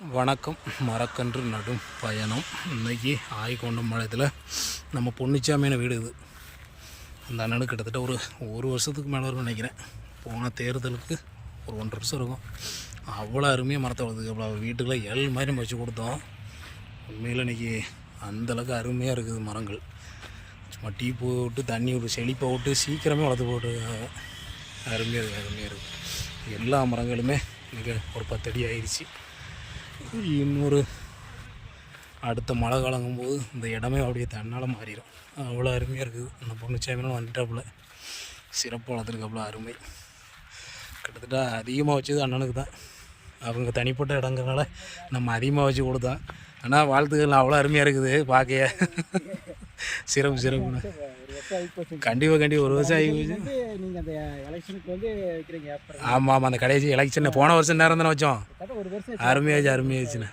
வணக்கம். மரக்கன்று நடும் பயணம். இன்றைக்கி ஆய்கொண்டம் பாளையத்தில் நம்ம பொன்னிச்சாமியான வீடு இது. அந்த அண்ணனுக்கு கிட்டத்தட்ட ஒரு வருஷத்துக்கு மேலே இருக்கும்னு நினைக்கிறேன். போன தேர்தலுக்கு ஒரு 1.5 வருஷம் இருக்கும். அவ்வளோ அருமையாக மரத்தை வளர்த்துக்கு அவ்வளோ வீட்டுக்குள்ளே எல் மாதிரி நம்ம வச்சு கொடுத்தோம். உண்மையில் இன்றைக்கி அந்தளவுக்கு அருமையாக இருக்குது மரங்கள். சும்மா டீ போட்டு தண்ணி விட்டு செழிப்பை விட்டு சீக்கிரமே வளர்த்து போட்டு அருமையாக இருக்குது. எல்லா மரங்களுமே இன்றைக்கி ஒரு 10 அடி ஆயிடுச்சு. இன்னொரு அடுத்த மழை காலங்கும்போது இந்த இடமே அப்படியே தன்னால் மாறிடும். அவ்வளோ அருமையாக இருக்குது. அந்த பொன்னிச்சாமிலாம் வந்துட்டாப்புல சிறப்பு வளர்த்துருக்காப்புல அருமை. கிட்டத்தட்ட அதிகமாக வச்சது அண்ணனுக்கு தான். அவங்க தனிப்பட்ட இடங்கிறனால நம்ம அதிகமாக வச்சு கொடுத்தோம். ஆனால் வாழ்த்துக்கள் அவ்வளோ அருமையாக இருக்குது பார்க்க. சிறப்பு கண்டிப்பாக ஒரு வருஷம் ஆகி போச்சு. ஆமாம் அந்த கடைசி எலெக்ஷன் போன வருஷம் நேரம் தானே வச்சோம். அருமையாச்சுண்ணே.